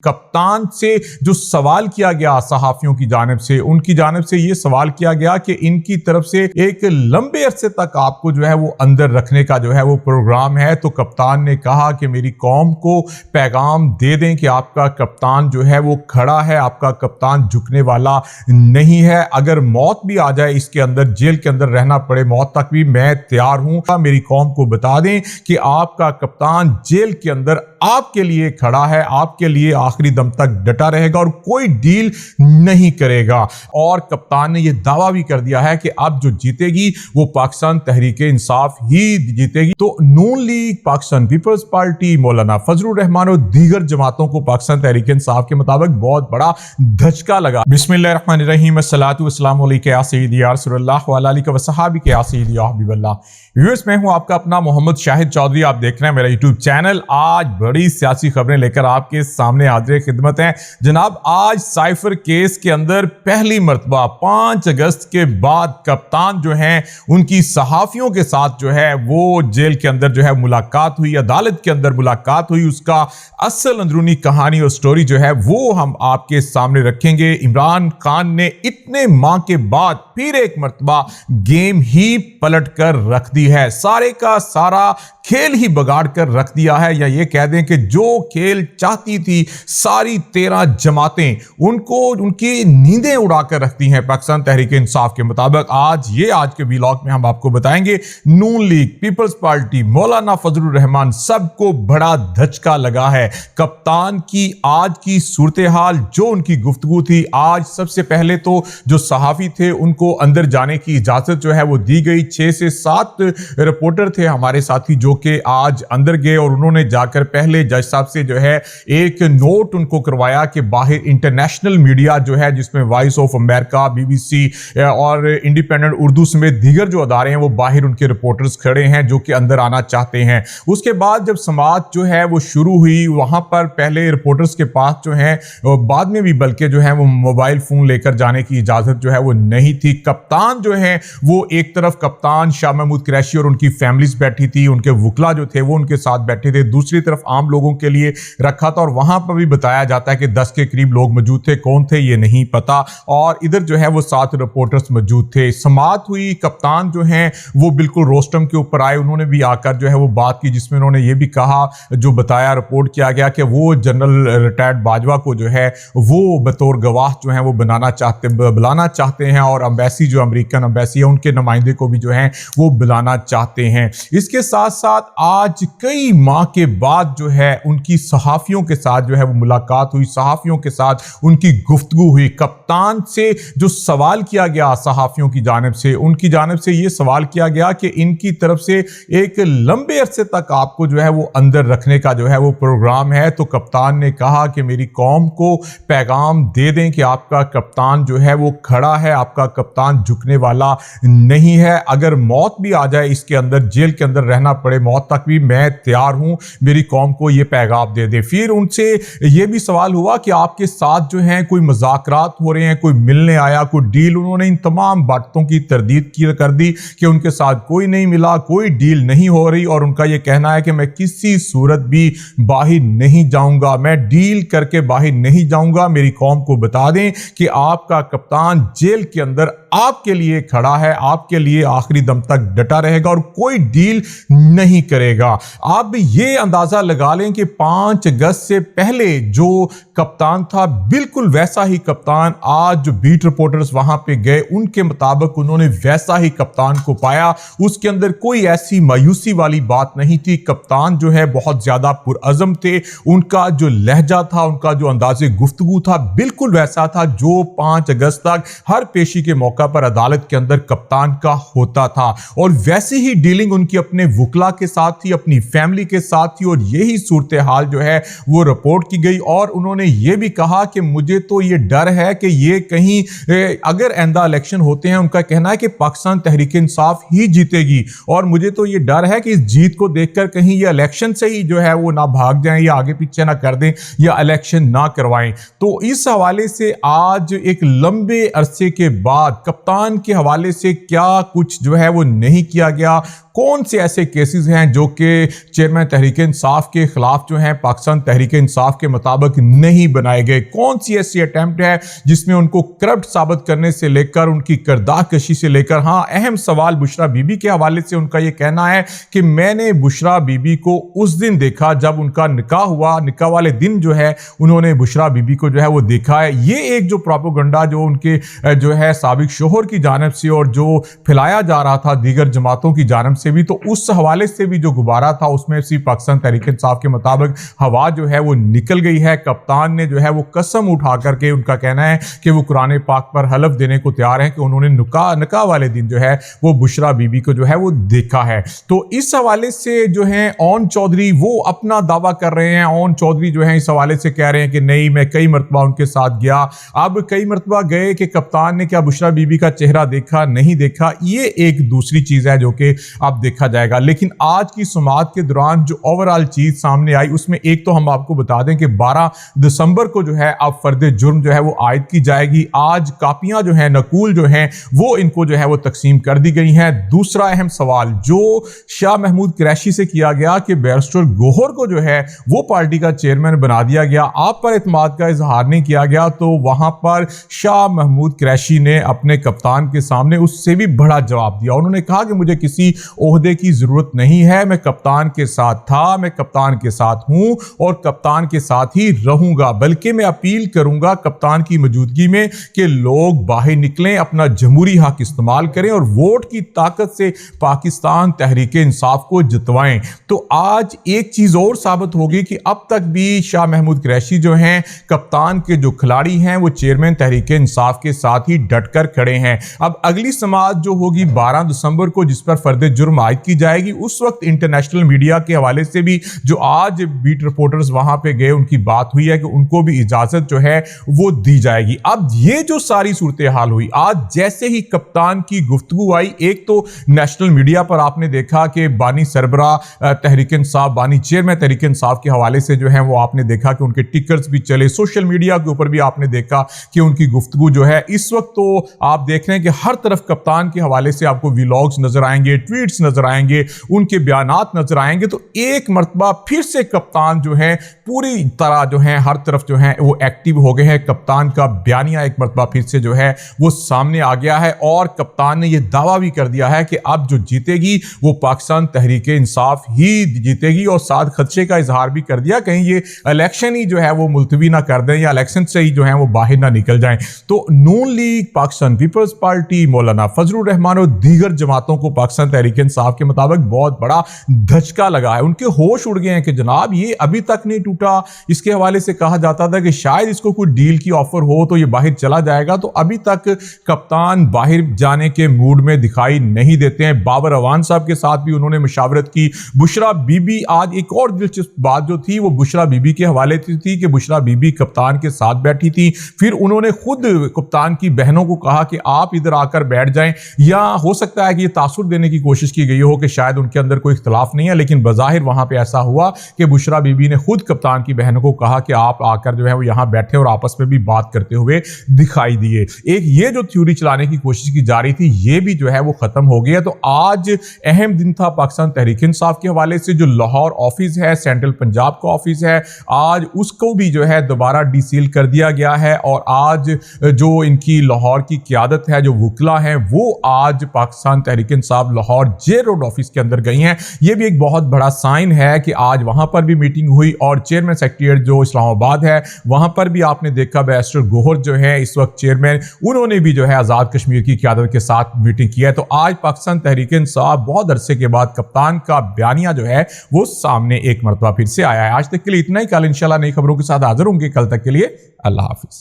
کپتان سے جو سوال کیا گیا صحافیوں کی جانب سے، ان کی جانب سے یہ سوال کیا گیا کہ ان کی طرف سے ایک لمبے عرصے تک آپ کو جو ہے وہ اندر رکھنے کا جو ہے وہ پروگرام ہے، تو کپتان نے کہا کہ میری قوم کو پیغام دے دیں کہ آپ کا کپتان جو ہے وہ کھڑا ہے، آپ کا کپتان جھکنے والا نہیں ہے، اگر موت بھی آ جائے اس کے اندر، جیل کے اندر رہنا پڑے موت تک بھی، میں تیار ہوں۔ میری قوم کو بتا دیں کہ آپ کا کپتان جیل کے اندر آپ کے لیے کھڑا ہے، آپ کے لیے آخری دم تک ڈٹا رہے گا اور کوئی ڈیل نہیں کرے گا۔ اور کپتان نے یہ دعویٰ بھی کر دیا ہے کہ اب جو جیتے گی وہ پاکستان تحریک انصاف ہی جیتے گی۔ تو نون لیگ، پاکستان پیپلز پارٹی، مولانا فضل الرحمان اور دیگر جماعتوں کو پاکستان تحریک انصاف کے مطابق بہت بڑا دھچکا لگا۔ بسم اللہ الرحمن الرحیم، الصلاۃ والسلام علیکہ یا سیدی یا رسول اللہ وعلی آلہ وصحبہ یا سیدی یا حبیب اللہ۔ ویورز، میں ہوں آپ کا اپنا محمد شاہد چودھری، آپ دیکھ رہے ہیں میرا یوٹیوب چینل۔ آج بڑی سیاسی خبریں لے کر آپ کے سامنے حاضر خدمت ہیں جناب۔ آج سائفر کیس کے اندر پہلی مرتبہ 5 اگست کے بعد کپتان جو ہیں ان کی صحافیوں کے ساتھ جو ہے وہ جیل کے اندر جو ہے ملاقات ہوئی، عدالت کے اندر ملاقات ہوئی۔ اس کا اصل اندرونی کہانی اور سٹوری جو ہے وہ ہم آپ کے سامنے رکھیں گے۔ عمران خان نے اتنے ماہ کے بعد پھر ایک مرتبہ گیم ہی پلٹ کر رکھ دی ہے، سارے کا سارا کھیل ہی بگاڑ کر رکھ دیا ہے، یا یہ کہہ دیں کہ جو کھیل چاہتی تھی ساری 13 جماعتیں ان کو ان کی نیندیں اڑا کر رکھتی ہیں پاکستان تحریک انصاف کے مطابق۔ آج کے ویلاگ میں ہم آپ کو بتائیں گے نون لیگ، پیپلز پارٹی، مولانا فضل الرحمان، سب کو بڑا دھچکا لگا ہے۔ کپتان کی آج کی صورتحال، جو ان کی گفتگو تھی آج، سب سے پہلے تو جو صحافی تھے ان کو اندر جانے کی اجازت جو ہے وہ دی گئی۔ 6 سے 7 رپورٹر تھے ہمارے ساتھی جو کہ آج اندر گئے اور انہوں نے جا کر پہلے جج صاحب سے جو ہے ایک نوٹ ان کو کروایا کہ باہر انٹرنیشنل میڈیا جو ہے جس میں وائس آف امریکہ، BBC اور انڈیپینڈنٹ اردو سمیت دیگر جو ادارے ہیں وہ باہر ان کے رپورٹرز کھڑے ہیں جو کہ اندر آنا چاہتے ہیں۔ اس کے بعد جب سماعت جو ہے وہ شروع ہوئی، وہاں پر پہلے رپورٹرز کے پاس جو ہیں بعد میں بھی بلکہ جو ہے وہ موبائل فون لے کر جانے کی اجازت جو ہے وہ نہیں تھی۔ کپتان جو ہیں وہ ایک طرف کپتان شاہ محمود قریشی اور ان کی فیملیز بیٹھی تھی، ان کے وکلا جو تھے وہ ان کے ساتھ بیٹھے تھے، دوسری طرف عام لوگوں کے لیے رکھا تھا، اور وہاں پر بھی بتایا جاتا ہے کہ 10 کے قریب لوگ موجود تھے، کون تھے یہ نہیں پتا، اور ادھر جو ہے وہ 7 رپورٹرز موجود تھے۔ سماعت ہوئی، کپتان جو ہیں وہ بالکل روسٹم کے اوپر آئے، انہوں نے بھی آ کر جو ہے وہ بات کی جس میں انہوں نے یہ بھی کہا، جو بتایا رپورٹ کیا گیا کہ وہ جنرل ریٹائرڈ باجوہ کو جو ہے وہ بطور گواہ جو ہیں وہ بلانا چاہتے ہیں، اور امبیسی جو امریکن امبیسی ہے ان کے نمائندے کو بھی جو ہیں وہ بلانا چاہتے ہیں۔ اس کے ساتھ ساتھ آج کئی ماہ کے بعد جو ہے ان کی صحافیوں کے ساتھ جو ہے وہ ملاقات ہوئی، صحافیوں کے ساتھ ان کی گفتگو ہوئی۔ کپتان سے جو سوال کیا گیا صحافیوں کی جانب سے، ان کی جانب سے یہ سوال کیا گیا کہ ان کی طرف سے ایک لمبے عرصے تک آپ کو جو ہے وہ اندر رکھنے کا جو ہے وہ پروگرام ہے، تو کپتان نے کہا کہ میری قوم کو پیغام دے دیں کہ آپ کا کپتان جو ہے وہ کھڑا ہے، آپ کا کپتان جھکنے والا نہیں ہے، اگر موت بھی آ جائے اس کے اندر، جیل کے اندر رہنا پڑے موت تک بھی، میں تیار ہوں، میری قوم کو یہ پیغام دے دے۔ پھر ان سے یہ بھی سوال ہوا کہ آپ کے ساتھ جو ہیں کوئی مذاکرات ہو رہے ہیں، کوئی ملنے آیا، کوئی ڈیل، انہوں نے ان تمام باتوں کی تردید کر دی کہ ان کے ساتھ کوئی نہیں ملا، کوئی ڈیل نہیں ہو رہی، اور ان کا یہ کہنا ہے کہ میں کسی صورت بھی باہر نہیں جاؤں گا، میں ڈیل کر کے باہر نہیں جاؤں گا، میری قوم کو بتا دیں کہ آپ کا کپتان جیل کے اندر آپ کے لیے کھڑا ہے، آپ کے لیے آخری دم تک ڈٹا رہے گا اور کوئی ڈیل نہیں کرے گا۔ آپ یہ اندازہ لگا لیں کہ 5 اگست سے پہلے جو کپتان تھا بالکل ویسا ہی کپتان آج جو بیٹ رپورٹرز وہاں پہ گئے ان کے مطابق انہوں نے ویسا ہی کپتان کو پایا، اس کے اندر کوئی ایسی مایوسی والی بات نہیں تھی۔ کپتان جو ہے بہت زیادہ پرعزم تھے، ان کا جو لہجہ تھا، ان کا جو انداز گفتگو تھا بالکل ویسا تھا جو 5 اگست تک ہر پیشی کے موقع پر عدالت کے اندر کپتان کا ہوتا تھا، اور ویسی ہی ڈیلنگ ان کی اپنے وکلا کے ساتھ تھی، اپنی فیملی کے ساتھ تھی، اور یہی صورتحال جو ہے وہ رپورٹ کی گئی۔ اور انہوں نے یہ بھی کہا کہ مجھے تو یہ ڈر ہے کہ یہ کہیں اگر آئندہ الیکشن ہوتے ہیں، ان کا کہنا ہے کہ پاکستان تحریک انصاف ہی جیتے گی، اور مجھے تو یہ ڈر ہے کہ اس جیت کو دیکھ کر کہیں یہ الیکشن سے ہی جو ہے وہ نہ بھاگ جائیں یا آگے پیچھے نہ کر دیں یا الیکشن نہ کروائیں۔ تو اس حوالے سے آج ایک لمبے عرصے کے بعد کپتان کے حوالے سے کیا کچھ جو ہے وہ نہیں کیا گیا, کون سے ایسے کیسز ہیں جو کہ چیئرمین تحریک انصاف کے خلاف جو ہیں پاکستان تحریک انصاف کے مطابق نہیں بنائے گئے, کون سی ایسی اٹیمپٹ ہے جس میں ان کو کرپٹ ثابت کرنے سے لے کر ان کی کردار کشی سے لے کر. ہاں, اہم سوال بشرا بی بی کے حوالے سے ان کا یہ کہنا ہے کہ میں نے بشرا بی بی کو اس دن دیکھا جب ان کا نکاح ہوا, نکاح والے دن جو ہے انہوں نے بشرا بی بی کو جو ہے وہ دیکھا ہے. یہ ایک جو پروپیگنڈا جو ان کے جو ہے سابق شوہر کی جانب سے اور جو پھیلایا جا رہا تھا دیگر جماعتوں کی جانب سے بھی, تو اس حوالے سے بھی جو غبارہ تھا اس میں سے پاکستان تحریک انصاف کے مطابق ہوا جو ہے وہ نکل گئی ہے. کپتان نے جو ہے وہ قسم اٹھا کر کے ان کا کہنا ہے کہ وہ قرآن پاک پر حلف دینے کو تیار ہیں کہ انہوں نے نکاح والے دن جو ہے وہ بشرا بی بی کو جو ہے وہ دیکھا ہے. تو اس حوالے سے جو ہیں اون چودھری وہ اپنا دعویٰ کر رہے ہیں. اون چودھری جو ہیں اس حوالے سے کہہ رہے ہیں کہ نہیں, میں کئی مرتبہ ان کے ساتھ گیا. اب کئی مرتبہ گئے کہ کپتان نے کیا بشرا بی بی کا چہرہ دیکھا, نہیں دیکھا, یہ ایک دوسری چیز ہے جو کہ اب دیکھا جائے گا. لیکن آج کی سماعت کے دوران جو اوورال چیز سامنے آئی اس میں ایک تو ہم آپ کو بتا دیں کہ 12 دسمبر کو جو ہے اب فرد جرم جو ہے وہ عائد کی جائے گی. آج کاپیاں جو ہیں, نقول جو ہیں وہ ان کو جو ہے وہ تقسیم کر دی گئی ہیں. دوسرا اہم سوال جو شاہ محمود قریشی سے کیا گیا کہ بیرسٹر گوہر کو جو ہے وہ پارٹی کا چیئرمین بنا دیا گیا, آپ پر اعتماد کا اظہار نہیں کیا گیا, تو وہاں پر شاہ محمود قریشی نے اپنے کپتان کے سامنے اس سے بھی بڑا جواب دیا. انہوں نے کہا کہ مجھے کسی عہدے کی ضرورت نہیں ہے, میں کپتان کے ساتھ تھا, میں کپتان کے ساتھ ہوں اور کپتان کے ساتھ ہی رہوں گا, بلکہ میں اپیل کروں گا کپتان کی موجودگی میں کہ لوگ باہر نکلیں, اپنا جمہوری حق استعمال کریں اور ووٹ کی طاقت سے پاکستان تحریک انصاف کو جتوائیں. تو آج ایک چیز اور ثابت ہوگی کہ اب تک بھی شاہ محمود قریشی جو ہیں کپتان کے جو کھلاڑی ہیں وہ چیئرمین تحریک انصاف کے ساتھ ہی ڈٹ کر کھڑے ہیں. اب اگلی سماعت جو ہوگی 12 دسمبر کو جس پر فرد جرم عائد کی جائے گی, اس وقت انٹرنیشنل میڈیا کے حوالے سے بھی جو آج بیٹ رپورٹرز وہاں پہ گئے ان کی بات ہوئی ہے کہ ان کو بھی اجازت جو ہے وہ دی جائے گی. اب یہ جو ساری صورتحال ہوئی, آج جیسے ہی کپتان کی گفتگو آئی, ایک تو نیشنل میڈیا پر آپ نے دیکھا کہ بانی سربراہ تحریک انصاف, بانی چیئرمین تحریک انصاف کے حوالے سے جو ہیں وہ آپ نے دیکھا کہ ان کے ٹکرز بھی چلے, سوشل میڈیا کے اوپر بھی آپ نے دیکھا کہ ان کی گفتگو جو ہے اس وقت تو آپ دیکھ رہے ہیں کہ ہر طرف کپتان کے حوالے سے آپ کو ویلاگز نظر آئیں گے, ٹویٹس نظر آئیں گے, ان کے بیانات نظر آئیں گے. تو ایک مرتبہ پھر سے کپتان جو ہیں پوری طرح جو ہیں ہر طرف جو ہیں وہ ایکٹیو ہو گئے ہیں. کپتان کا بیانیہ ایک مرتبہ پھر سے جو ہے وہ سامنے آ گیا ہے اور کپتان نے یہ دعویٰ بھی کر دیا ہے کہ اب جو جیتے گی وہ پاکستان تحریک انصاف ہی جیتے گی, اور ساتھ خدشے کا اظہار بھی کر دیا کہیں یہ الیکشن ہی جو ہے وہ ملتوی نہ کر دیں یا الیکشن سے ہی جو ہیں وہ باہر نہ نکل جائیں. تو نون لیگ, پاکستان پیپلز پارٹی, مولانا فضل الرحمان اور دیگر جماعتوں کو پاکستان تحریک انصاف کے مطابق بہت بڑا دھچکا لگا ہے. ان کے ہوش اڑ گئے ہیں کہ جناب یہ ابھی تک نہیں ٹوٹا. اس کے حوالے سے کہا جاتا تھا کہ شاید اس کو کوئی ڈیل کی آفر ہو تو یہ باہر چلا جائے گا, تو ابھی تک کپتان باہر جانے کے موڈ میں دکھائی نہیں دیتے ہیں. بابر اعوان صاحب کے ساتھ بھی انہوں نے مشاورت کی. بشرا بی بی, آج ایک اور دلچسپ بات جو تھی وہ بشرا بی بی کے حوالے سے تھی کہ بشرا بی بی کپتان کے ساتھ بیٹھی تھی, پھر انہوں نے خود کپتان کی بہنوں کو کہا کہ آپ ادھر آ کر بیٹھ جائیں, یا ہو سکتا ہے کہ یہ تاثر دینے کی کوشش کی گئی ہو کہ شاید ان کے اندر کوئی اختلاف نہیں ہے, لیکن بظاہر وہاں پہ ایسا ہوا کہ بشرا بی بی نے خود کپتان کی بہنوں کو کہا کہ آپ آ کر جو ہے وہ یہاں بیٹھے اور آپس میں بھی بات کرتے ہوئے دکھائی دیے. ایک یہ جو تھیوری چلانے کی کوشش کی جا رہی تھی یہ بھی جو ہے وہ ختم ہو گیا. تو آج اہم دن تھا پاکستان تحریک انصاف کے حوالے سے. جو لاہور آفس ہے, سینٹرل پنجاب کا آفس ہے, آج اس کو بھی جو ہے دوبارہ ڈی سیل کر دیا گیا ہے, اور آج جو ان کی لاہور کی قیادت ہے, جو وکلا ہیں, وہ آج پاکستان تحریک انصاف لاہور جے روڈ آفس کے اندر گئی ہیں. یہ بھی ایک بہت بڑا سائن ہے کہ آج وہاں پر بھی میٹنگ ہوئی, اور چیئرمین سیکریٹریٹ جو اسلام آباد ہے وہاں پر بھی آپ نے دیکھا بیرسٹر گوہر جو ہے اس وقت چیئرمین, انہوں نے بھی جو ہے آزاد کشمیر کی قیادت کے ساتھ میٹنگ کی ہے. تو آج پاکستان تحریک انصاف بہت عرصے کے بعد کپتان کا بیانیہ جو ہے وہ سامنے ایک مرتبہ پھر سے آیا ہے. آج تک کے لیے اتنا ہی, کل انشاءاللہ نئی خبروں کے ساتھ حاضر ہوں گے. کل تک کے لیے اللہ حافظ.